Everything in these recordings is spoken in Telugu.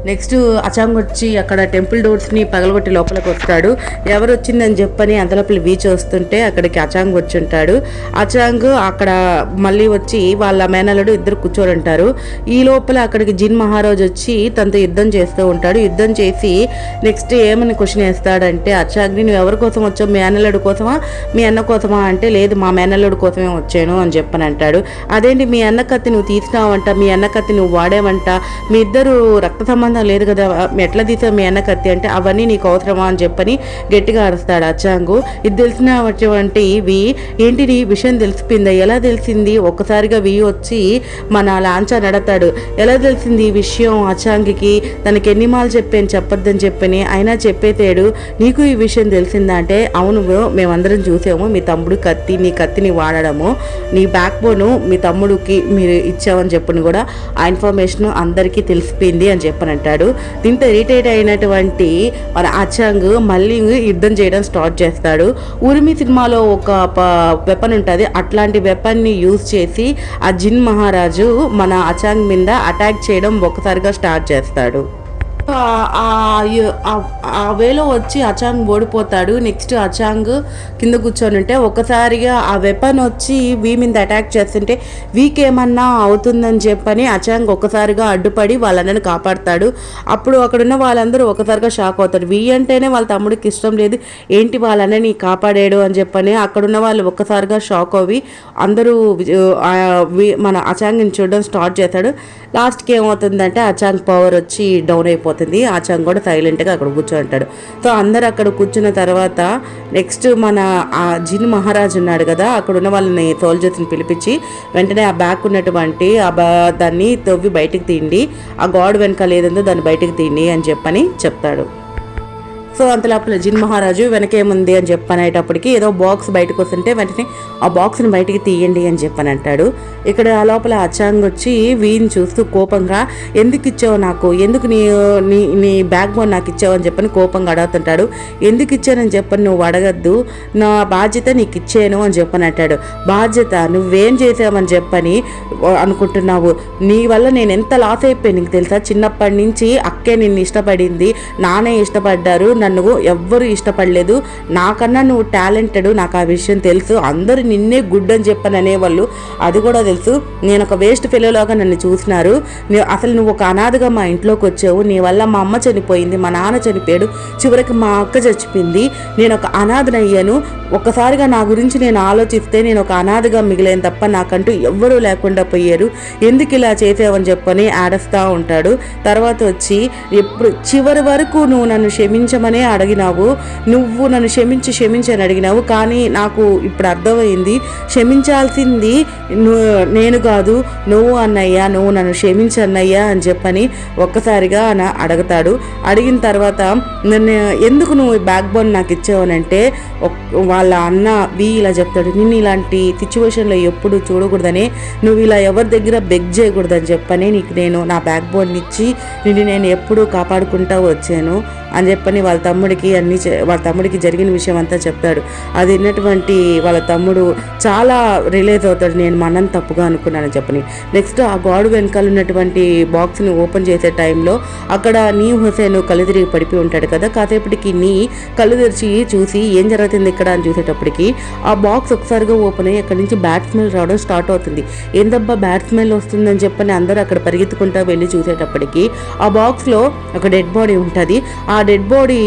నెక్స్ట్ అచాంగ్ వచ్చి అక్కడ టెంపుల్ డోర్స్ని పగలగొట్టి లోపలికి వస్తాడు. ఎవరు వచ్చిందని చెప్పని అంతలోపల వీచి వస్తుంటే అక్కడికి అచాంగ్ వచ్చి ఉంటాడు. అచాంగ్ అక్కడ మళ్ళీ వచ్చి వాళ్ళ మేనల్లుడు ఇద్దరు కూర్చొని ఉంటారు. ఈ లోపల అక్కడికి జిన్ మహారాజ్ వచ్చి తనతో యుద్ధం చేస్తూ ఉంటాడు. యుద్ధం చేసి నెక్స్ట్ ఏమని క్వశ్చన్ వేస్తాడంటే, అచాంగ్ని నువ్వు ఎవరి కోసం వచ్చావు, మీ మేనల్లుడు కోసమా మీ అన్న కోసమా అంటే, లేదు మా మేనల్లుడు కోసమే వచ్చాను అని చెప్పని అంటాడు. అదేంటి మీ అన్న కత్తి నువ్వు తీసినావంట, మీ అన్న కత్తి నువ్వు వాడేవంట, మీ ఇద్దరు రక్త సంబంధం లేదు కదా, ఎట్లా తీసావు మీ అన్న కత్తి అంటే, అవన్నీ నీకు అవసరమా అని చెప్పని గట్టిగా అరుస్తాడు అచాంగు. ఇది తెలిసినటువంటి వి ఏంటి నీ విషయం తెలిసిపోయిందా, ఎలా తెలిసింది, ఒక్కసారిగా వి వచ్చి మన లాంఛా నడతాడు. ఎలా తెలిసింది ఈ విషయం అచాంగికి, తనకి ఎన్ని మాలు చెప్పాను చెప్పొద్దని చెప్పని, అయినా చెప్పేతాడు. నీకు ఈ విషయం తెలిసిందా అంటే, అవును మేమందరం చూసాము, మీ తమ్ముడు కత్తి నీ కత్తిని వాడడము, నీ బ్యాక్ బోను మీ తమ్ముడికి మీరు ఇచ్చామని చెప్పని కూడా ఆ ఇన్ఫర్మేషన్ అందరికీ తెలిసిపోయింది అని చెప్పని అంటాడు. దీంతో ఇరిటేట్ అయినటువంటి మన అచాంగ్ మళ్ళీ యుద్ధం చేయడం స్టార్ట్ చేస్తాడు. ఉరిమి సినిమాలో ఒక వెపన్ ఉంటుంది, అట్లాంటి వెపన్ని యూజ్ చేసి ఆ జిన్ మహారాజు మన అచాంగ్ మీద అటాక్ చేయడం ఒకసారిగా స్టార్ట్ చేస్తాడు. ఆ వేలో వచ్చి అచాంగ్ ఓడిపోతాడు. నెక్స్ట్ అచాంగ్ కింద కూర్చొని ఉంటే ఒకసారిగా ఆ వెపన్ వచ్చి వీ మీద అటాక్ చేస్తుంటే వీకేమన్నా అవుతుందని చెప్పని అచాంగ్ ఒకసారిగా అడ్డుపడి వాళ్ళని కాపాడుతాడు. అప్పుడు అక్కడున్న వాళ్ళందరూ ఒకసారిగా షాక్ అవుతారు. వీ అంటేనే వాళ్ళ తమ్ముడికి ఇష్టం లేదు, ఏంటి వాళ్ళని కాపాడాడు అని చెప్పని అక్కడున్న వాళ్ళు ఒక్కసారిగా షాక్ అవి అందరూ మన అచాంగ్ని చూడడం స్టార్ట్ చేస్తాడు. లాస్ట్కి ఏమవుతుందంటే అచాంగ్ పవర్ వచ్చి డౌన్ అయిపోతుంది. అచాంగ్ కూడా సైలెంట్గా అక్కడ కూర్చోంటాడు. సో అందరు అక్కడ కూర్చున్న తర్వాత నెక్స్ట్ మన ఆ జిన్ మహారాజ్ ఉన్నాడు కదా, అక్కడ ఉన్న వాళ్ళని సోల్జర్స్ని పిలిపించి వెంటనే ఆ బ్యాక్ ఉన్నటువంటి దాన్ని తవ్వి బయటికి తీయండి, ఆ గాడ్ వెనకాల ఏదందో దాన్ని బయటికి తీయండి అని చెప్పని చెప్తాడు. సో అంత లోపల జిన్ మహారాజు వెనకేముంది అని చెప్పనేటప్పటికి ఏదో బాక్స్ బయటకు వస్తుంటే వెంటనే ఆ బాక్స్ని బయటికి తీయండి అని చెప్పని అంటాడు. ఇక్కడ ఆ లోపల అచాంగ్ వచ్చి వీని చూస్తూ కోపంగా, ఎందుకు ఇచ్చావు నాకు, ఎందుకు నీ బ్యాక్ బోన్ నాకు ఇచ్చావు అని చెప్పని కోపంగా అడుగుతుంటాడు. ఎందుకు ఇచ్చానని చెప్పని నువ్వు అడగద్దు, నా బాధ్యత నీకు ఇచ్చాను అని చెప్పని అంటాడు. బాధ్యత నువ్వేం చేసావని చెప్పని అనుకుంటున్నావు, నీ వల్ల నేను ఎంత లాస్ అయిపోయాను నీకు తెలుసా, చిన్నప్పటి నుంచి అక్కే నిన్ను ఇష్టపడింది, నానే ఇష్టపడ్డారు, నన్ను ఎవ్వరూ ఇష్టపడలేదు, నాకన్నా నువ్వు టాలెంటెడ్, నాకు ఆ విషయం తెలుసు, అందరూ నిన్నే గుడ్ అని చెప్పని అనేవాళ్ళు, అది కూడా తెలుసు, నేను ఒక వేస్ట్ ఫెలోలాగా నన్ను చూసినారు, అసలు నువ్వు ఒక అనాథగా మా ఇంట్లోకి వచ్చావు, నీ వల్ల మా అమ్మ చనిపోయింది, మా నాన్న చనిపోయాడు, చివరికి మా అక్క చచ్చిపోయింది, నేను ఒక అనాథనయ్యాను, ఒక్కసారిగా నా గురించి నేను ఆలోచిస్తే నేను ఒక అనాథగా మిగిలేను తప్ప నాకంటూ ఎవ్వరూ లేకుండా పోయారు, ఎందుకు ఇలా చేసావని చెప్పని ఆడస్తా ఉంటాడు. తర్వాత వచ్చి ఎప్పుడు చివరి వరకు నువ్వు నన్ను క్షమించమని అడిగినావు, నువ్వు నన్ను క్షమించని అడిగినావు, కానీ నాకు ఇప్పుడు అర్థమైంది క్షమించాల్సింది నేను కాదు నువ్వు అన్నయ్యా, నువ్వు నన్ను క్షమించన్నయ్యా అని చెప్పని ఒక్కసారిగా అడుగుతాడు. అడిగిన తర్వాత నన్ను ఎందుకు నువ్వు బ్యాక్ బోన్ నాకు ఇచ్చావనంటే వాళ్ళ అన్న వి ఇలా చెప్తాడు, నిన్ను ఇలాంటి సిచ్యువేషన్లో ఎప్పుడు చూడకూడదని, నువ్వు ఇలా ఎవరి దగ్గర బెగ్ చేయకూడదని చెప్పని నీకు నేను నా బ్యాక్ బోన్ ఇచ్చి నిన్ను నేను ఎప్పుడూ కాపాడుకుంటూ వచ్చాను అని చెప్పని వాళ్ళ తమ్ముడికి జరిగిన విషయం అంతా చెప్తాడు. అది విన్నటువంటి వాళ్ళ తమ్ముడు చాలా రిలేజ్ అవుతాడు, నేను మనని తప్పుగా అనుకున్నానని చెప్పని. నెక్స్ట్ ఆ గాడు వెనకాల ఉన్నటువంటి బాక్స్ని ఓపెన్ చేసే టైంలో అక్కడ నీ హుసేన్ కళ్ళు తిరిగి పడిపోయి ఉంటాడు కదా, కాసేపటికి నీ కళ్ళు తెరిచి చూసి ఏం జరుగుతుంది ఇక్కడ అని చూసేటప్పటికి ఆ బాక్స్ ఒకసారిగా ఓపెన్ అయ్యి అక్కడి నుంచి బ్యాట్ స్మెల్ రావడం స్టార్ట్ అవుతుంది. ఏందబ్బా బ్యాట్ స్మెల్ వస్తుందని చెప్పని అందరూ అక్కడ పరిగెత్తుకుంటూ వెళ్ళి చూసేటప్పటికి ఆ బాక్స్లో ఒక డెడ్ బాడీ ఉంటుంది. ఆ డెడ్ బాడీ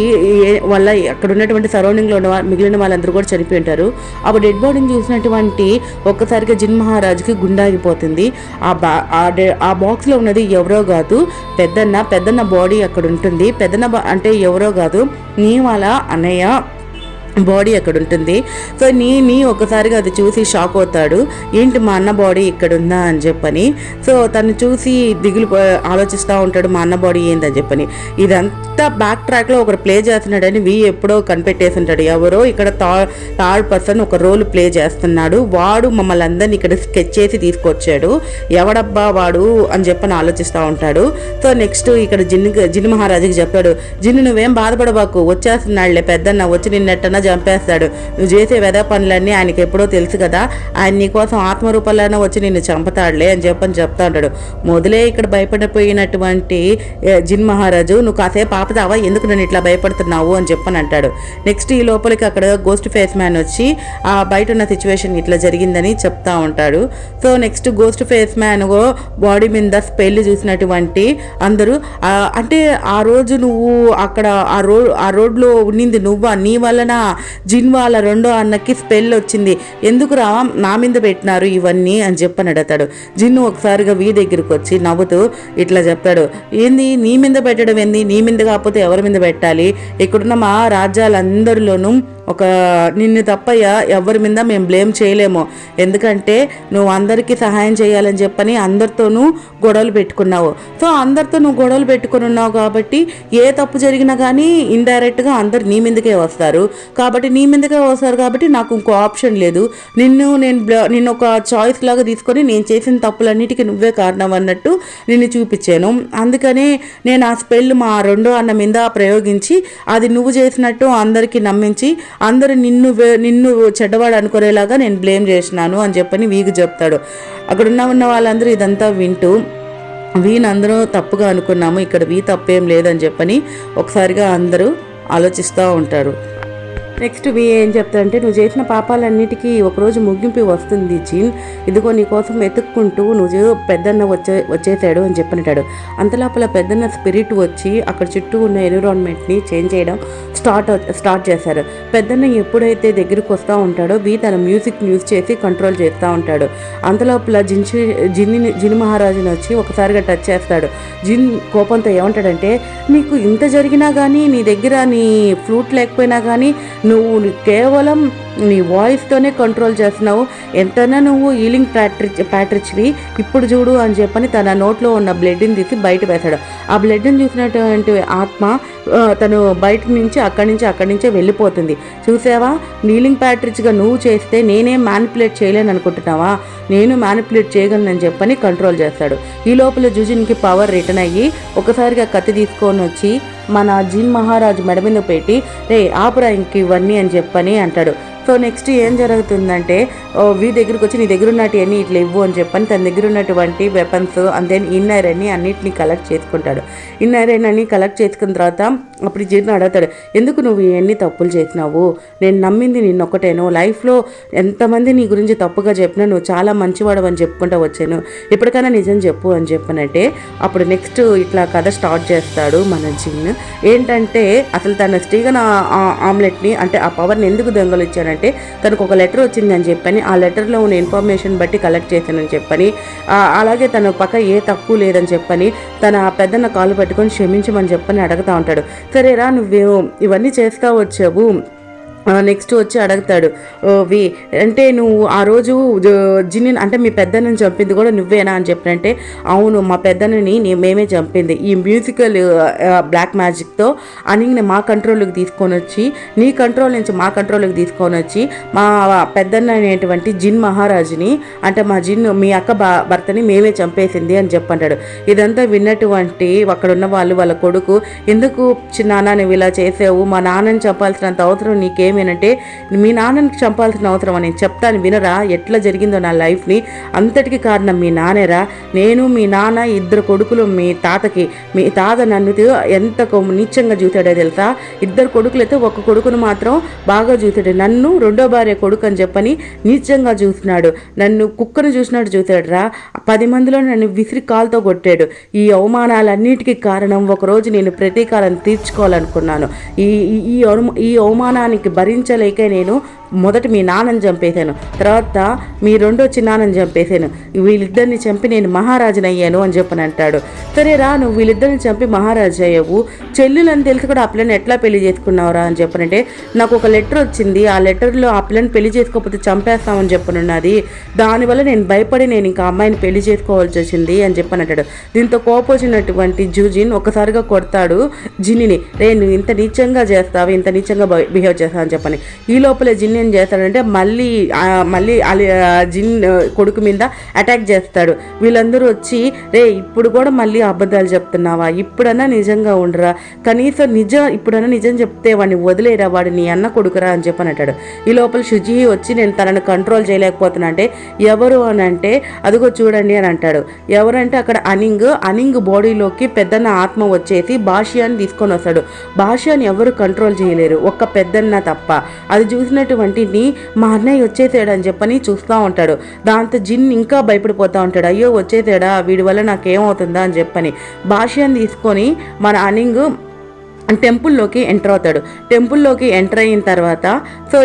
వల్ల అక్కడ ఉన్నటువంటి సరౌండింగ్లో ఉన్న మిగిలిన వాళ్ళందరూ కూడా చనిపోయి ఉంటారు. ఆ డెడ్ బాడీని చూసినటువంటి ఒక్కసారిగా జిన్ మహారాజుకి గుండాగిపోతుంది. ఆ బాక్స్లో ఉన్నది ఎవరో కాదు పెద్దన్న బాడీ అక్కడ ఉంటుంది. పెద్దన్న అంటే ఎవరో కాదు నీ వాళ్ళ అన్నయ్య బాడీ అక్కడ ఉంటుంది. సో నీ ఒకసారిగా అది చూసి షాక్ అవుతాడు, ఏంటి మా అన్న బాడీ ఇక్కడ ఉందా అని చెప్పని. సో తను చూసి దిగులు ఆలోచిస్తూ ఉంటాడు, మా అన్న బాడీ ఏందని చెప్పని. ఇదంతా బ్యాక్ ట్రాక్లో ఒకరు ప్లే చేస్తున్నాడని వి ఎప్పుడో కనిపెట్టేసి ఉంటాడు. ఎవరో ఇక్కడ థర్డ్ పర్సన్ ఒక రోల్ ప్లే చేస్తున్నాడు, వాడు మమ్మల్ని అందరినీ ఇక్కడ స్కెచ్ చేసి తీసుకొచ్చాడు, ఎవడబ్బా వాడు అని చెప్పని ఆలోచిస్తూ ఉంటాడు. సో నెక్స్ట్ ఇక్కడ జిన్ మహారాజుకి చెప్పాడు, జిన్ను నువ్వేం బాధపడబాకు, వచ్చేస్తున్నాడులే పెద్దన్న, వచ్చి నిన్నెట్టన్నా చంపేస్తాడు. నువ్వు చేసే వెద పనులన్నీ ఆయనకి ఎప్పుడో తెలుసు కదా, ఆయన నీకోసం ఆత్మరూపంలోనే వచ్చి నిన్ను చంపుతాడులే అని చెప్తా ఉంటాడు. మొదలే ఇక్కడ భయపడిపోయినటువంటి జిన్ మహారాజు, నువ్వు కాసేపు ఆపుతావా, ఎందుకు నేను ఇట్లా భయపడుతున్నావు అని చెప్పని అంటాడు. నెక్స్ట్ ఈ లోపలికి అక్కడ గోస్ట్ ఫేస్ మ్యాన్ వచ్చి ఆ బయట ఉన్న సిచ్యువేషన్ ఇట్లా జరిగిందని చెప్తా ఉంటాడు. So next ghost face man body మీద స్పెల్ చూసినటువంటి అందరూ, అంటే ఆ రోజు నువ్వు అక్కడ ఆ రోడ్లో ఉన్నింది నువ్వా, నీ వలన జిన్ వాళ్ళ రెండో అన్నకి స్పెల్ వచ్చింది, ఎందుకు రా నా మీద పెట్టినారు ఇవన్నీ అని చెప్పని అడుగుతాడు. జిన్ను ఒకసారిగా వీ దగ్గరికి వచ్చి నవ్వుతూ ఇట్లా చెప్తాడు, ఏంది నీ మీద పెట్టడం ఏంది, నీ మీద కాకపోతే ఎవరి మీద పెట్టాలి, ఇక్కడున్న మా రాజ్యాలందరిలోనూ ఒక నిన్ను తప్పయ్య ఎవరి మీద మేము బ్లేమ్ చేయలేము, ఎందుకంటే నువ్వు అందరికీ సహాయం చేయాలని చెప్పని అందరితోనూ గొడవలు పెట్టుకున్నావు. సో అందరితో నువ్వు గొడవలు పెట్టుకుని ఉన్నావు కాబట్టి ఏ తప్పు జరిగినా కానీ ఇండైరెక్ట్గా అందరు నీ మీదకే వస్తారు, కాబట్టి నాకు ఇంకో ఆప్షన్ లేదు, నిన్ను ఒక చాయిస్ లాగా తీసుకొని నేను చేసిన తప్పులన్నిటికీ నువ్వే కారణం అన్నట్టు నిన్ను చూపించాను. అందుకనే నేను ఆ స్పెల్ మా రెండో అన్న మీద ప్రయోగించి అది నువ్వు చేసినట్టు అందరికీ నమ్మించి అందరూ నిన్ను చెడ్డవాడు అనుకునేలాగా నేను బ్లేమ్ చేసినాను అని చెప్పని వీగు చెప్తాడు. అక్కడ ఉన్న వాళ్ళందరూ ఇదంతా వింటూ వీనందరూ తప్పుగా అనుకున్నాము, ఇక్కడ వీ తప్పేం లేదని చెప్పని ఒకసారిగా అందరూ ఆలోచిస్తూ ఉంటారు. నెక్స్ట్ వి ఏం చెప్తారంటే, నువ్వు చేసిన పాపాలన్నిటికీ ఒకరోజు ముగింపు వస్తుంది జిన్, ఇదిగో నీ కోసం వెతుక్కుంటూ నువ్వు పెద్దన్న వచ్చేసాడు అని చెప్పినట్టాడు. అంతలోపల పెద్దన్న స్పిరిట్ వచ్చి అక్కడ చుట్టూ ఉన్న ఎన్విరాన్మెంట్ని చేంజ్ చేయడం స్టార్ట్ చేశారు. పెద్దన్న ఎప్పుడైతే దగ్గరికి వస్తూ ఉంటాడో వి తన మ్యూజిక్ యూజ్ చేసి కంట్రోల్ చేస్తూ ఉంటాడు. అంతలోపల జిన్ మహారాజుని వచ్చి ఒకసారిగా టచ్ చేస్తాడు. జిన్ కోపంతో ఏమంటాడంటే, నీకు ఇంత జరిగినా కానీ నీ దగ్గర నీ ఫ్లూట్ లేకపోయినా కానీ నువ్వు కేవలం నీ వాయిస్తోనే కంట్రోల్ చేస్తున్నావు, ఎంతైనా నువ్వు హీలింగ్ ప్యాట్రిచ్వి, ఇప్పుడు చూడు అని చెప్పని తన నోట్లో ఉన్న బ్లడ్ని తీసి బయట వేశాడు. ఆ బ్లడ్ని చూసినటువంటి ఆత్మ తను బయట నుంచి అక్కడి నుంచే వెళ్ళిపోతుంది. చూసావా, హీలింగ్ ప్యాట్రిచ్గా నువ్వు చేస్తే నేనేం మ్యానిపులేట్ చేయలేను అనుకుంటున్నావా, నేను మ్యానిపులేట్ చేయగలనని చెప్పని కంట్రోల్ చేస్తాడు. ఈ లోపల జుజిన్కి పవర్ రిటర్న్ అయ్యి ఒకసారిగా కత్తి తీసుకొని వచ్చి మన జిన్ మహారాజు మెడ మీద పెట్టి, రే ఆపురా ఇంక ఇవన్నీ అని చెప్పని అంటాడు. సో నెక్స్ట్ ఏం జరుగుతుందంటే, వీ దగ్గరికి వచ్చి నీ దగ్గర ఉన్నటివన్నీ ఇట్లా ఇవ్వు అని చెప్పని తన దగ్గర ఉన్నటువంటి వెపన్స్ అండ్ దెన్ ఇన్నర్ అని అన్నిటిని కలెక్ట్ చేసుకుంటాడు. ఇన్నర్ అని కలెక్ట్ చేసుకున్న తర్వాత అప్పుడు జిన్ అడుగుతాడు, ఎందుకు నువ్వు ఇవన్నీ తప్పులు చేసినావు, నేను నమ్మింది నిన్నొక్కటేను, లైఫ్లో ఎంతమంది నీ గురించి తప్పుగా చెప్పినా నువ్వు చాలా మంచివాడు అని చెప్పుకుంటూ వచ్చాను, ఇప్పటికైనా నిజం చెప్పు అని చెప్పనంటే అప్పుడు నెక్స్ట్ ఇట్లా కథ స్టార్ట్ చేస్తాడు మన జిన్. ఏంటంటే అసలు తన స్టీగన్ ఆమ్లెట్ని అంటే ఆ పవర్ని ఎందుకు దొంగలిచ్చాడంటే, తనకు ఒక లెటర్ వచ్చింది అని చెప్పని ఆ లెటర్లో ఉన్న ఇన్ఫర్మేషన్ బట్టి కలెక్ట్ చేశానని చెప్పని, అలాగే తన పక్క ఏ తప్పు లేదని చెప్పని తన పెద్దన్న కాలు పట్టుకొని క్షమించమని చెప్పని అడుగుతూ ఉంటాడు. సరేరా నువ్వు ఇవన్నీ చేస్తా వచ్చావు, నెక్స్ట్ వచ్చి అడుగుతాడు, వి అంటే నువ్వు ఆ రోజు జిన్ని అంటే మీ పెద్దన్నని చంపింది కూడా నువ్వేనా అని చెప్పినంటే, అవును మా పెద్దన్నని మేమే చంపింది, ఈ మ్యూజికల్ బ్లాక్ మ్యాజిక్తో అనిని మా కంట్రోల్లోకి తీసుకొని వచ్చి నీ కంట్రోల్ నుంచి మా కంట్రోల్లోకి తీసుకొని వచ్చి మా పెద్దన్న అనేటువంటి జిన్ మహారాజుని అంటే మా జిన్ మీ అక్క భర్తని మేమే చంపేసింది అని చెప్పంటాడు. ఇదంతా విన్నటువంటి అక్కడ ఉన్న వాళ్ళ కొడుకు, ఎందుకు చిన్నాన్న నువ్వు ఇలా చేసావు, మా నాన్నని చంపాల్సినంత అవసరం నీకేమి అంటే, మీ నాన్నని చంపాల్సిన అవసరం అని చెప్తాను వినరా, ఎట్లా జరిగిందో నా లైఫ్ని, అంతటికి కారణం మీ నానేరా, నేను మీ నాన్న ఇద్దరు కొడుకులు, మీ తాత నన్ను ఎంత నీచంగా చూశాడో తెలుసా, ఇద్దరు కొడుకులైతే ఒక కొడుకును మాత్రం బాగా చూశాడు, నన్ను రెండో భార్య కొడుకు అని చెప్పని నీచంగా చూసినాడు, నన్ను కుక్కను చూశాడు రా, 10 మందిలో నన్ను విసిరి కాలుతో కొట్టాడు, ఈ అవమానాలన్నిటికీ కారణం ఒకరోజు నేను ప్రతీకారం తీర్చుకోవాలనుకున్నాను, ఈ అవమానానికి భరించలేక నేను మొదట మీ నాన్నని చంపేశాను, తర్వాత మీ రెండో చిన్నాన్నని చంపేశాను, వీళ్ళిద్దరిని చంపి నేను మహారాజుని అయ్యాను అని చెప్పని అంటాడు. సరేరా నువ్వు వీళ్ళిద్దరిని చంపి మహారాజు అయ్యావు, చెల్లెలని తెలిసి కూడా ఆ పిల్లని ఎట్లా పెళ్లి చేసుకున్నావురా అని చెప్పనంటే, నాకు ఒక లెటర్ వచ్చింది, ఆ లెటర్లో ఆ పిల్లని పెళ్లి చేసుకోకపోతే చంపేస్తామని చెప్పనున్నది, దానివల్ల నేను భయపడి నేను ఇంకా అమ్మాయిని పెళ్లి చేసుకోవాల్సి వచ్చింది అని చెప్పని అంటాడు. దీంతో కోపొచ్చినటువంటి జూజిన్ ఒకసారిగా కొడతాడు జిన్నిని, రే నువ్వు ఇంత నీచంగా చేస్తావు, ఇంత నీచంగా బిహేవ్ చేస్తావు అని చెప్పని. ఈ లోపల జిన్ని ఏం చేస్తాడంటే మళ్ళీ జిన్ కొడుకు మీద అటాక్ చేస్తాడు. వీళ్ళందరూ వచ్చి రే ఇప్పుడు కూడా మళ్ళీ అబద్ధాలు చెప్తున్నావా, ఇప్పుడన్నా నిజంగా ఉండరా, కనీసం ఇప్పుడన్నా నిజం చెప్తే వాడిని వదిలేరా, వాడు నీ అన్న కొడుకురా అని చెప్పని అంటాడు. ఈ లోపల షుజీ వచ్చి నేను తనను కంట్రోల్ చేయలేకపోతున్నా అంటే ఎవరు అని అంటే అదిగో చూడండి అని అంటాడు. ఎవరంటే అక్కడ అనింగ్ బాడీలోకి పెద్దన్న ఆత్మ వచ్చేసి భాష్యాన్ని తీసుకొని వస్తాడు. భాష్యాన్ని ఎవరు కంట్రోల్ చేయలేరు, ఒక్క పెద్దన్న తప్ప. అది చూసినటువంటి మా అన్నయ్య వచ్చేసాడు అని చెప్పని చూస్తూ ఉంటాడు. దాంతో జిన్ ఇంకా భయపడిపోతూ ఉంటాడు. అయ్యో వచ్చేసాడా, వీడి వల్ల నాకేమవుతుందా అని చెప్పని భాష్యాన్ని తీసుకొని మన అనింగ్ టెంపుల్లోకి ఎంటర్ అవుతాడు. టెంపుల్లోకి ఎంటర్ అయిన తర్వాత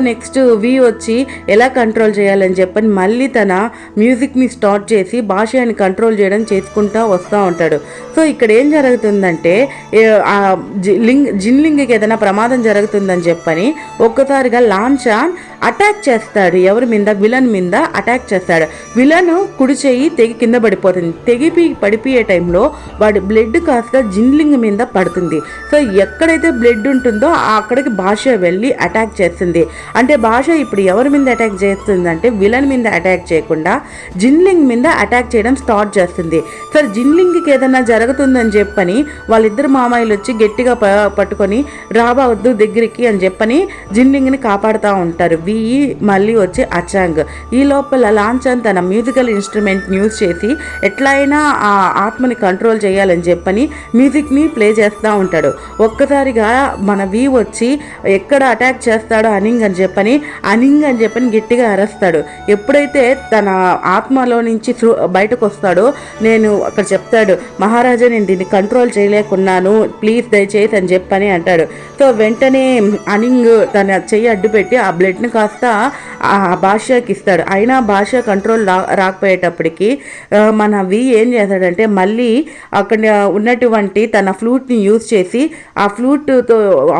నెక్స్ట్ వి వచ్చి ఎలా కంట్రోల్ చేయాలని చెప్పని మళ్ళీ తన మ్యూజిక్ని స్టార్ట్ చేసి భాషని కంట్రోల్ చేయడం చేసుకుంటూ వస్తూ ఉంటాడు. ఇక్కడ ఏం జరుగుతుందంటే జిన్లింగ్కి ఏదైనా ప్రమాదం జరుగుతుందని చెప్పని ఒక్కసారిగా లాన్షాన్ అటాక్ చేస్తాడు. ఎవరి మీద? విలన్ మీద అటాక్ చేస్తాడు. విలన్ కుడి చేయి తెగి కింద పడిపోతుంది. పడిపోయే టైంలో వాడి బ్లడ్ కాస్త జిన్లింగ్ మీద పడుతుంది. ఎక్కడైతే బ్లడ్ ఉంటుందో అక్కడికి భాష వెళ్ళి అటాక్ చేస్తుంది. అంటే భాష ఇప్పుడు ఎవరి మీద అటాక్ చేస్తుందంటే విలన్ మీద అటాక్ చేయకుండా జిన్లింగ్ మీద అటాక్ చేయడం స్టార్ట్ చేస్తుంది. జిన్లింగ్కి ఏదైనా జరుగుతుందని చెప్పని వాళ్ళిద్దరు మామాయిలు వచ్చి గట్టిగా పట్టుకొని రావద్దు దగ్గరికి అని చెప్పని జిన్లింగ్ని కాపాడుతూ ఉంటారు. మళ్ళీ వచ్చి అచాంగ్. ఈ లోపల లాంఛన్ తన మ్యూజికల్ ఇన్స్ట్రుమెంట్ యూజ్ చేసి ఎట్లయినా ఆ ఆత్మని కంట్రోల్ చేయాలని చెప్పని మ్యూజిక్ని ప్లే చేస్తూ ఉంటాడు. ఒక్కసారిగా మన వచ్చి ఎక్కడ అటాక్ చేస్తాడో అనింగ్ అని చెప్పని గట్టిగా అరుస్తాడు. ఎప్పుడైతే తన ఆత్మలో నుంచి బయటకు వస్తాడో నేను అక్కడ చెప్తాడు, మహారాజా నేను దీన్ని కంట్రోల్ చేయలేకున్నాను, ప్లీజ్ దయచేసి అని చెప్పని అంటాడు. వెంటనే అనింగ్ తన చెయ్యి అడ్డు పెట్టి ఆ బ్లడ్ని కాస్త ఆ భాషకి ఇస్తాడు. అయినా భాష కంట్రోల్ రాకపోయేటప్పటికి మన ఏం చేస్తాడంటే మళ్ళీ అక్కడ ఉన్నటువంటి తన ఫ్లూట్ని యూజ్ చేసి ఆ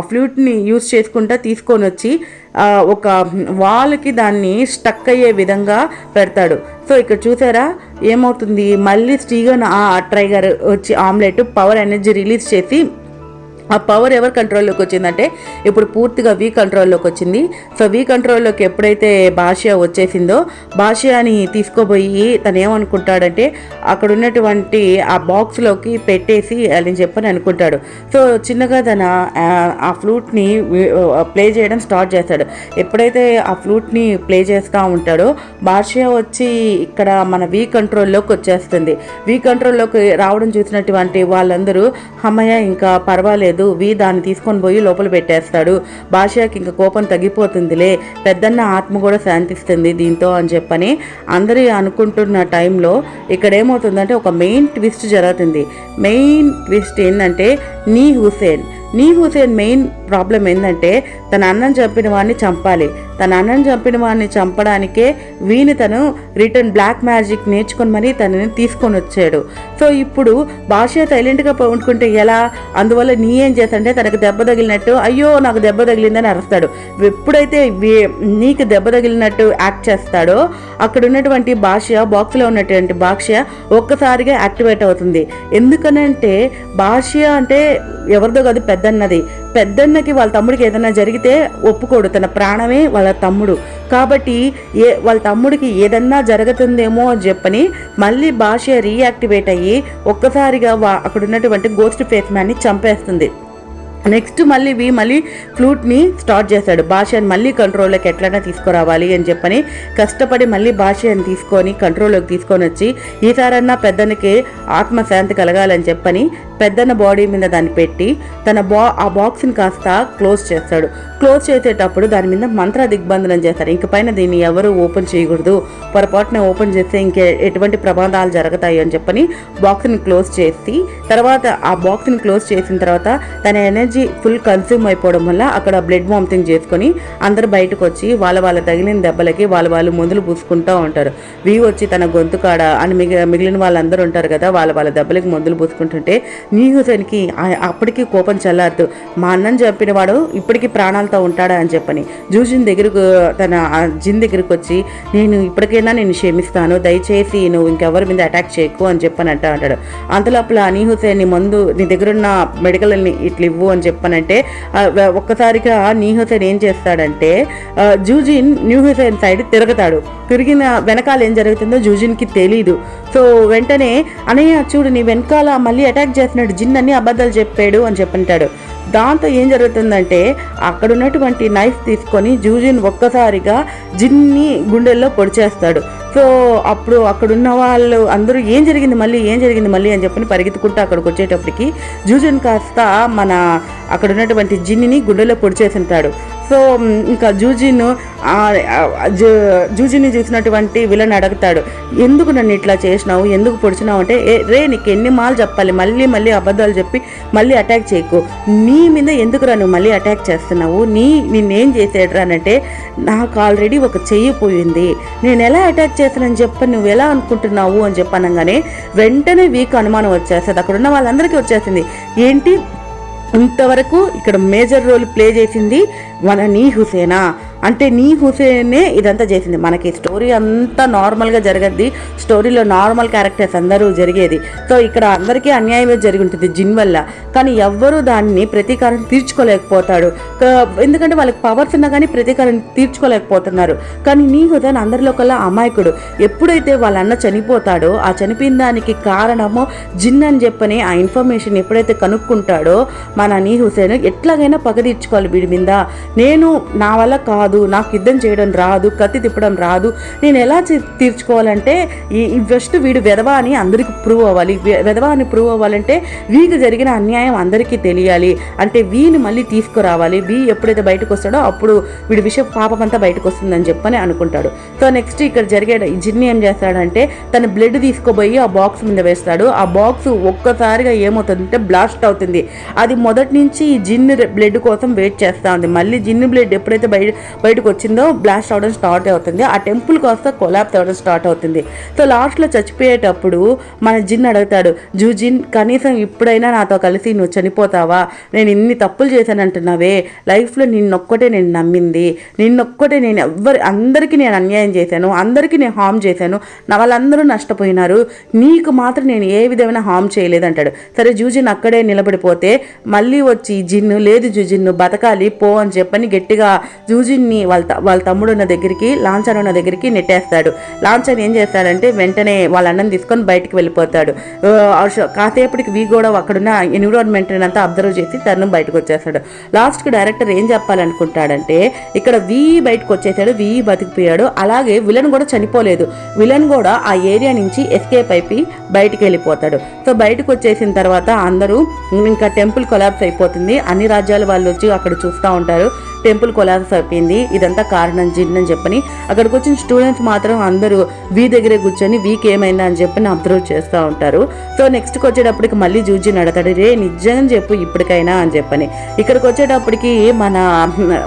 ఫ్లూట్ని యూజ్ చేసుకుంటా తీసుకొని వచ్చి ఒక వాల్కి దాన్ని స్టక్ అయ్యే విధంగా పెడతాడు. ఇక్కడ చూసారా ఏమవుతుంది, మళ్ళీ స్టీగన్ ఆ ట్రైగర్ వచ్చి ఆమ్లెట్ పవర్ ఎనర్జీ రిలీజ్ చేసి ఆ పవర్ ఎవరి కంట్రోల్లోకి వచ్చిందంటే ఇప్పుడు పూర్తిగా వి కంట్రోల్లోకి వచ్చింది. వి కంట్రోల్లోకి ఎప్పుడైతే భాష వచ్చేసిందో భాషని తీసుకోబోయి తను ఏమనుకుంటాడంటే అక్కడ ఉన్నటువంటి ఆ బాక్స్లోకి పెట్టేసి అని చెప్పని అనుకుంటాడు. చిన్నగా తన ఆ ఫ్లూట్ని ప్లే చేయడం స్టార్ట్ చేస్తాడు. ఎప్పుడైతే ఆ ఫ్లూట్ని ప్లే చేస్తూ ఉంటాడో భాష వచ్చి ఇక్కడ మన వి కంట్రోల్లోకి వచ్చేస్తుంది. వి కంట్రోల్లోకి రావడం చూసినటువంటి వాళ్ళందరూ అమ్మయ్య ఇంకా పర్వాలేదు, దాన్ని తీసుకొని పోయి లోపల పెట్టేస్తాడు, భాషకి ఇంకా కోపం తగ్గిపోతుందిలే, పెద్దన్న ఆత్మ కూడా శాంతిస్తుంది దీంతో అని చెప్పని అందరూ అనుకుంటున్న టైంలో ఇక్కడ ఏమవుతుందంటే ఒక మెయిన్ ట్విస్ట్ జరుగుతుంది. మెయిన్ ట్విస్ట్ ఏంటంటే నీ హుసేన్ మెయిన్ ప్రాబ్లం ఏంటంటే తన అన్నం చంపిన వాడిని చంపాలి. తన అన్నం చంపిన వాడిని చంపడానికే తను రిటర్న్ బ్లాక్ మ్యాజిక్ నేర్చుకొని మరీ తనని తీసుకొని వచ్చాడు. ఇప్పుడు భాష సైలెంట్గా ఉంటుకుంటే ఎలా? అందువల్ల ఏం చేస్తాడంటే తనకు దెబ్బ తగిలినట్టు అయ్యో నాకు దెబ్బ తగిలిందని అరుస్తాడు. ఎప్పుడైతే నీకు దెబ్బ తగిలినట్టు యాక్ట్ చేస్తాడో అక్కడ ఉన్నటువంటి బాక్స్లో ఉన్నటువంటి భాష ఒక్కసారిగా యాక్టివేట్ అవుతుంది. ఎందుకనంటే భాష అంటే ఎవరిదో కాదు, పెద్దన్నకి వాళ్ళ తమ్ముడికి ఏదైనా జరిగితే ఒప్పుకోడు, తన ప్రాణమే వాళ్ళ తమ్ముడు కాబట్టి వాళ్ళ తమ్ముడికి ఏదన్నా జరుగుతుందేమో అని చెప్పని మళ్ళీ భాష రీయాక్టివేట్ అయ్యి ఒక్కసారిగా అక్కడ ఉన్నటువంటి గోస్ట్ ఫేస్ మ్యాన్ని చంపేస్తుంది. నెక్స్ట్ మళ్ళీ ఫ్లూట్ని స్టార్ట్ చేశాడు. భాషని మళ్ళీ కంట్రోల్లోకి ఎట్లయినా తీసుకురావాలి అని చెప్పని కష్టపడి మళ్ళీ భాషని కంట్రోల్లోకి తీసుకొని వచ్చి ఈసారన్నా పెద్దనికి ఆత్మశాంతి కలగాలని చెప్పని పెద్దన్న బాడీ మీద దాన్ని పెట్టి ఆ బాక్స్ని కాస్త క్లోజ్ చేస్తాడు. క్లోజ్ చేసేటప్పుడు దాని మీద మంత్ర దిగ్బంధనం చేస్తారు. ఇంక పైన దీన్ని ఎవరు ఓపెన్ చేయకూడదు, పొరపాటున ఓపెన్ చేస్తే ఎటువంటి ప్రమాదాలు జరుగుతాయి అని చెప్పని బాక్స్ని క్లోజ్ చేసి తర్వాత ఆ బాక్స్ని క్లోజ్ చేసిన తర్వాత తన ఎనర్జీ ఫుల్ కన్స్యూమ్ అయిపోవడం వల్ల అక్కడ బ్లడ్ వామిటింగ్ చేసుకొని అందరు బయటకు వచ్చి వాళ్ళ తగిలిన దెబ్బలకి వాళ్ళు మందులు పూసుకుంటూ ఉంటారు. వచ్చి తన గొంతు కాడ అని మిగిలిన వాళ్ళందరూ ఉంటారు కదా, వాళ్ళ దెబ్బలకి మందులు పూసుకుంటుంటే హుసేన్కి అప్పటికీ కోపం చల్లారుతూ మా అన్నం చంపిన వాడు ఇప్పటికీ ప్రాణాలతో ఉంటాడా అని చెప్పని జిన్ దగ్గరకు వచ్చి నేను ఇప్పటికైనా నేను క్షమిస్తాను, దయచేసి నువ్వు ఇంకెవరి మీద అటాక్ చేయకు అని చెప్పని అంటాడు. అంతలోపల హుసేన్ని నీ దగ్గరున్న మెడికల్ని ఇట్లా ఇవ్వు అని అని చెప్పానంటే ఒక్కసారిగా నీ హుసేన్ ఏం చేస్తాడంటే జూజిన్ న్యూ హుసేన్ సైడ్ తిరిగిన వెనకాల ఏం జరుగుతుందో జూజిన్కి తెలీదు. సో వెంటనే అనయ్య చూడు నీ వెనకాల మళ్ళీ అటాక్ చేస్తున్నాడు, జిన్ అన్ని అబద్ధాలు చెప్పాడు అని చెప్పంటాడు. దాంతో ఏం జరుగుతుందంటే అక్కడ ఉన్నటువంటి నైఫ్ తీసుకొని జూజిన్ ఒక్కసారిగా జిన్ని గుండెల్లో పొడిచేస్తాడు. సో అప్పుడు అక్కడున్న వాళ్ళు అందరూ ఏం జరిగింది మళ్ళీ అని చెప్పని పరిగెత్తుకుంటూ అక్కడికి వచ్చేటప్పటికి జూజిన్ కాస్త మన అక్కడ ఉన్నటువంటి జిన్నిని గుండెలో పొడిచేసి ఉంటాడు. సో ఇంకా జూజిని చూసినటువంటి విలన్ అడుగుతాడు, ఎందుకు నన్ను ఇట్లా చేసినావు, ఎందుకు పొడిచినావు అంటే, రే నీకు ఎన్ని మాలు చెప్పాలి, మళ్ళీ అబద్ధాలు చెప్పి మళ్ళీ అటాక్ చేయకు, నీ మీద ఎందుకురా నువ్వు మళ్ళీ అటాక్ చేస్తున్నావు, నిన్నేం చేసేడ్రా అంటే, నాకు ఆల్రెడీ ఒక చెయ్యి పోయింది, నేను ఎలా అటాక్ చేస్తానని చెప్పి నువ్వు ఎలా అనుకుంటున్నావు అని చెప్పనగానే వెంటనే వీక్ అనుమానం వచ్చేస్తుంది. అక్కడ ఉన్న వాళ్ళందరికీ వచ్చేసింది, ఏంటి ఇంతవరకు ఇక్కడ మేజర్ రోల్ ప్లే చేసింది మన నీ హుసేనా అంటే నీ హుసేనే ఇదంతా చేసింది. మనకి స్టోరీ అంతా నార్మల్గా జరగద్ది, స్టోరీలో నార్మల్ క్యారెక్టర్స్ అందరూ జరిగేది. సో ఇక్కడ అందరికీ అన్యాయమే జరిగి ఉంటుంది జిన్ వల్ల, కానీ ఎవ్వరూ దాన్ని ప్రతీకారం తీర్చుకోలేకపోతాడు. ఎందుకంటే వాళ్ళకి పవర్స్ ఉన్నా కానీ ప్రతీకారం తీర్చుకోలేకపోతున్నారు. కానీ నీ హుసేన్ అందరిలో కల్లా అమాయకుడు. ఎప్పుడైతే వాళ్ళ అన్న చనిపోతాడో ఆ చనిపోయిన దానికి కారణము జిన్ అని చెప్పని ఆ ఇన్ఫర్మేషన్ ఎప్పుడైతే కనుక్కుంటాడో మన నీ హుసేన్ ఎట్లాగైనా పగ తీర్చుకోవాలి వీడి మీద, నేను నా వల్ల కాదు, నాకు యుద్ధం చేయడం రాదు, కత్తి తిప్పడం రాదు, నేను ఎలా తీర్చుకోవాలంటే ఈ ఫస్ట్ వీడు వెధవా అని అందరికీ ప్రూవ్ అవ్వాలి. వెధవా అని ప్రూవ్ అవ్వాలంటే వీకి జరిగిన అన్యాయం అందరికీ తెలియాలి, అంటే వీని మళ్ళీ తీసుకురావాలి. ఎప్పుడైతే బయటకు వస్తాడో అప్పుడు వీడి విషయం పాపం అంతా బయటకు వస్తుందని చెప్పని అనుకుంటాడు. సో నెక్స్ట్ ఇక్కడ జరిగే జిన్ని ఏం చేస్తాడంటే తన బ్లడ్ తీసుకోబోయి ఆ బాక్స్ మీద వేస్తాడు. ఆ బాక్స్ ఒక్కసారిగా ఏమవుతుందంటే బ్లాస్ట్ అవుతుంది. అది మొదటి నుంచి జిన్ బ్లడ్ కోసం వెయిట్ చేస్తూ ఉంది. మళ్ళీ జిన్ బ్లడ్ ఎప్పుడైతే బయటకు వచ్చిందో బ్లాస్ట్ అవడం స్టార్ట్ అవుతుంది. ఆ టెంపుల్ కాస్త కొలాప్స్ అవ్వడం స్టార్ట్ అవుతుంది. సో లాస్ట్లో చచ్చిపోయేటప్పుడు మన జిన్ అడుగుతాడు, జూజిన్ కనీసం ఇప్పుడైనా నాతో కలిసి నువ్వు చనిపోతావా, నేను ఇన్ని తప్పులు చేశానంటున్నావే, లైఫ్లో నిన్నొక్కటే నేను నమ్మింది, నిన్నొక్కటే నేను అందరికీ నేను అన్యాయం చేశాను, అందరికీ నేను హామ్ చేశాను, నా వాళ్ళందరూ నష్టపోయినారు, నీకు మాత్రం నేను ఏ విధమైన హామ్ చేయలేదంటాడు. సరే జూజిన్ అక్కడే నిలబడిపోతే మళ్ళీ వచ్చి జిన్ను, లేదు జూజిన్ నువ్వు బతకాలి పో అని చెప్పని గట్టిగా జూజిన్ని వాళ్ళ తమ్ముడు ఉన్న దగ్గరికి, లాంఛన్ ఉన్న దగ్గరికి నెట్టేస్తాడు. లాంఛన్ ఏం చేస్తాడంటే వెంటనే వాళ్ళ అన్నం తీసుకొని బయటికి వెళ్ళిపోతాడు. కాసేపటికి వీ కూడా అక్కడున్న ఎన్విరాన్మెంట్ అంతా అబ్జర్వ్ చేసి తను బయటకు వచ్చేస్తాడు. లాస్ట్కి డైరెక్టర్ ఏం చెప్పాలనుకుంటాడంటే ఇక్కడ వీ బయటకు వచ్చేసాడు, వీ బతికిపోయాడు, అలాగే విలన్ కూడా చనిపోలేదు, విలన్ కూడా ఆ ఏరియా నుంచి ఎస్కేప్ అయిపోయి బయటికి వెళ్ళిపోతాడు. సో బయటకు వచ్చేసిన తర్వాత అందరూ ఇంకా టెంపుల్ కొలాప్స్ అయిపోతుంది, అన్ని రాజ్యాల వాళ్ళు వచ్చి అక్కడ చూస్తూ ఉంటారు, టెంపుల్ కొలాప్స్ అయిపోయింది, ఇదంతా కారణం జిన్ అని చెప్పని. అక్కడికి వచ్చిన స్టూడెంట్స్ మాత్రం అందరూ వీ దగ్గరే కూర్చొని వీక్ ఏమైందా అని చెప్పని అబ్జర్వ్ చేస్తూ ఉంటారు. సో నెక్స్ట్కి వచ్చేటప్పటికి మళ్ళీ జూజిన్ అడతాడు, రే నిజం చెప్పు ఇప్పటికైనా అని చెప్పని. ఇక్కడికి వచ్చేటప్పటికి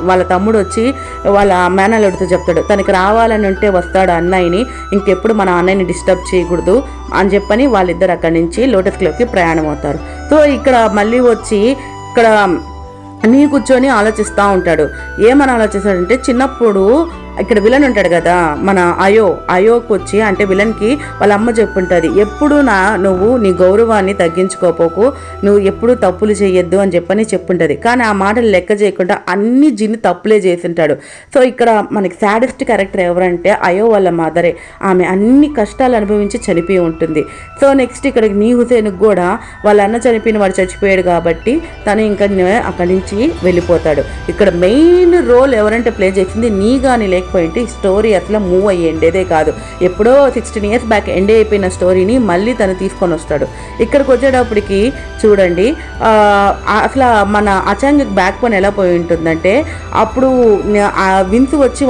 వాళ్ళ తమ్ముడు వచ్చి వాళ్ళ మేనల్లుడితో చెప్తాడు, తనకి రావాలని ఉంటే వస్తాడు అన్నయ్యని, ఇంకెప్పుడు మన అన్నయ్యని డిస్టర్బ్ చేయకూడదు అని చెప్పని వాళ్ళిద్దరు అక్కడి నుంచి లోటస్ క్లబ్కి ప్రయాణం అవుతారు. సో ఇక్కడ మళ్ళీ వచ్చి ఇక్కడ నీ కూర్చొని ఆలోచిస్తూ ఉంటాడు. ఏమని ఆలోచిస్తాడంటే చిన్నప్పుడు ఇక్కడ విలన్ ఉంటాడు కదా మన అయోకి వచ్చి, అంటే విలన్కి వాళ్ళ అమ్మ చెప్పుంటుంది, ఎప్పుడు నువ్వు నీ గౌరవాన్ని తగ్గించుకోపోకు, నువ్వు ఎప్పుడు తప్పులు చేయొద్దు అని చెప్పని చెప్పుంటుంది. కానీ ఆ మాటలు లెక్క చేయకుండా అన్ని జిన్ని తప్పులే చేసింటాడు. సో ఇక్కడ మనకి సాడెస్ట్ క్యారెక్టర్ ఎవరంటే అయో వాళ్ళ మదరే, ఆమె అన్ని కష్టాలు అనుభవించి చనిపోయి ఉంటుంది. సో నెక్స్ట్ ఇక్కడ నీ హుసేన్కి కూడా వాళ్ళ అన్న చనిపోయిన వాడు చచ్చిపోయాడు కాబట్టి తను ఇంకా అక్కడి నుంచి వెళ్ళిపోతాడు. ఇక్కడ మెయిన్ రోల్ ఎవరంటే ప్లే చేసింది నీ కానీ లేకపోయింటే ఈ స్టోరీ అసలు మూవ్ అయ్యి ఎండేదే కాదు. ఎప్పుడో 16 years బ్యాక్ ఎండ్ అయిపోయిన స్టోరీని మళ్ళీ తను తీసుకొని వస్తాడు. ఇక్కడికి వచ్చేటప్పటికి చూడండి అసలు మన అచాంగ్ బ్యాక్ బోన్ ఎలా పోయి ఉంటుందంటే, అప్పుడు విన్స్ వచ్చి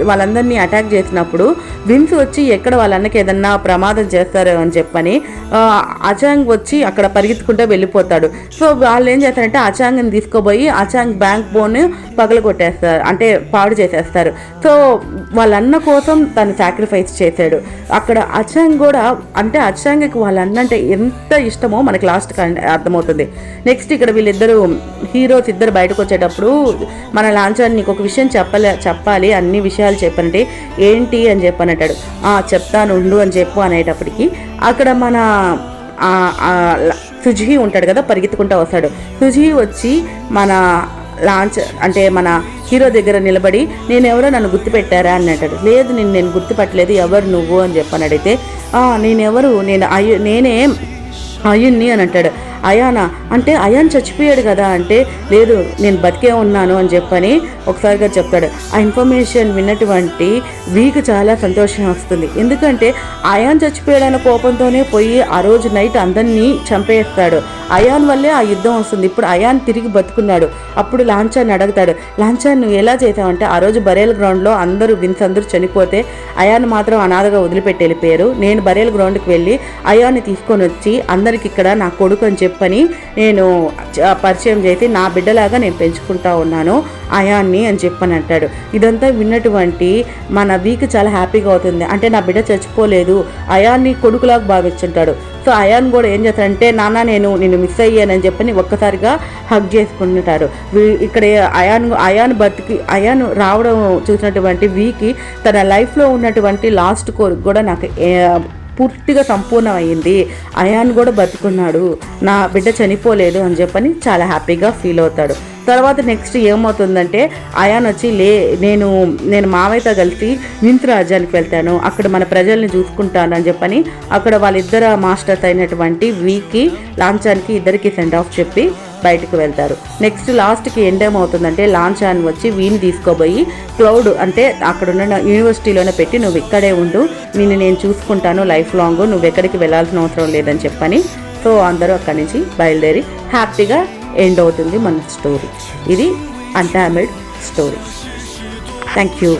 వాళ్ళందరినీ అటాక్ చేసినప్పుడు విన్స్ వచ్చి ఎక్కడ వాళ్ళన్నకి ఏదన్నా ప్రమాదం చేస్తారు అని చెప్పని అచాంగ్ వచ్చి అక్కడ పరిగెత్తుకుంటూ వెళ్ళిపోతాడు. సో వాళ్ళు ఏం చేస్తారంటే అచాంగ్ని తీసుకోబోయి అచాంగ్ బ్యాక్ బోన్ పగలగొట్టేస్తారు, అంటే పాడు చేసేస్తారు. సో వాళ్ళన్న కోసం తను సాక్రిఫైస్ చేశాడు. అక్కడ అచాంగ్ కూడా, అంటే అచాంగ్కి వాళ్ళన్న అంటే ఎంత ఇష్టమో మనకి లాస్ట్కి అర్థమవుతుంది. నెక్స్ట్ ఇక్కడ వీళ్ళిద్దరు హీరోస్ ఇద్దరు బయటకు వచ్చేటప్పుడు మన లాంఛన్ నీకు ఒక విషయం చెప్పాలి అన్ని విషయాలు చెప్పనంటే ఏంటి అని చెప్పనంటాడు. చెప్తాను ఉండు అని చెప్పు అనేటప్పటికి అక్కడ మన సుజీ ఉంటాడు కదా, పరిగెత్తుకుంటూ వస్తాడు. సుజీ వచ్చి మన లాంచ్ అంటే మన హీరో దగ్గర నిలబడి నేనెవరో నన్ను గుర్తుపెట్టారా అని అంటాడు. లేదు నేను గుర్తుపట్టలేదు, ఎవరు నువ్వు అని చెప్పని అడిగితే నేనెవరు, నేనే అయ్యున్ని అని అంటాడు. అయానా అంటే అయాన్ చచ్చిపోయాడు కదా అంటే, లేదు నేను బతికే ఉన్నాను అని చెప్పని ఒకసారిగా చెప్తాడు. ఆ ఇన్ఫర్మేషన్ విన్నటువంటి వీకు చాలా సంతోషం వస్తుంది. ఎందుకంటే అయాన్ చచ్చిపోయాడన్న కోపంతోనే పోయి ఆ రోజు నైట్ అందరినీ చంపేస్తాడు. అయాన్ వల్లే ఆ యుద్ధం వస్తుంది. ఇప్పుడు అయాన్ తిరిగి బతుకున్నాడు. అప్పుడు లాంఛాన్ని అడుగుతాడు, లాంఛాన్ని నువ్వు ఎలా చేసావంటే, ఆ రోజు బరేల్ గ్రౌండ్లో అందరూ చనిపోతే అయాన్ మాత్రం అనాథగా వదిలిపెట్టి వెళ్ళిపోయారు. నేను బరేల్ గ్రౌండ్కి వెళ్ళి అయాన్ని తీసుకొని వచ్చి అందరికి ఇక్కడ నా కొడుకు అని చెప్పని నేను పరిచయం చేసి నా బిడ్డలాగా నేను పెంచుకుంటా ఉన్నాను అయాన్ని అని చెప్పని అంటాడు. ఇదంతా విన్నటువంటి మన వీక్ చాలా హ్యాపీగా అవుతుంది. అంటే నా బిడ్డ చచ్చిపోలేదు, అయాన్ని కొడుకులాగా భావించుంటాడు. సో అయాన్ కూడా ఏం చేస్తాడంటే, నాన్న నేను మిస్ అయ్యానని చెప్పని ఒక్కసారిగా హగ్ చేసుకుంటారు. ఇక్కడ అయాన్ రావడం చూసినటువంటి వీకి తన లైఫ్లో ఉన్నటువంటి లాస్ట్ కోరిక కూడా నాకు పూర్తిగా సంపూర్ణం అయ్యింది, అయాన్ కూడా బతుకున్నాడు, నా బిడ్డ చనిపోలేదు అని చెప్పని చాలా హ్యాపీగా ఫీల్ అవుతాడు. తర్వాత నెక్స్ట్ ఏమవుతుందంటే, అయాన్ వచ్చి నేను మావయ్యతో కలిసి వింత్ రాజ్యానికి వెళ్తాను, అక్కడ మన ప్రజల్ని చూసుకుంటాను అని చెప్పని అక్కడ వాళ్ళిద్దరు మాస్టర్స్ అయినటువంటి వీకి లాంఛాన్కి ఇద్దరికి సెండ్ ఆఫ్ చెప్పి బయటకు వెళ్తారు. నెక్స్ట్ లాస్ట్కి ఎండ్ ఏమవుతుందంటే, లాంఛాన్ వచ్చి వీని తీసుకోబోయి క్లౌడ్ అంటే అక్కడ ఉన్న యూనివర్సిటీలోనే పెట్టి నువ్వు ఇక్కడే ఉండు, నేను చూసుకుంటాను లైఫ్ లాంగ్, నువ్వు ఎక్కడికి వెళ్ళాల్సిన అవసరం లేదని చెప్పని. సో అందరూ అక్కడి నుంచి బయలుదేరి హ్యాపీగా ఎండ్ అవుతుంది మన స్టోరీ. ఇది అన్టామెడ్ స్టోరీ. Thank you.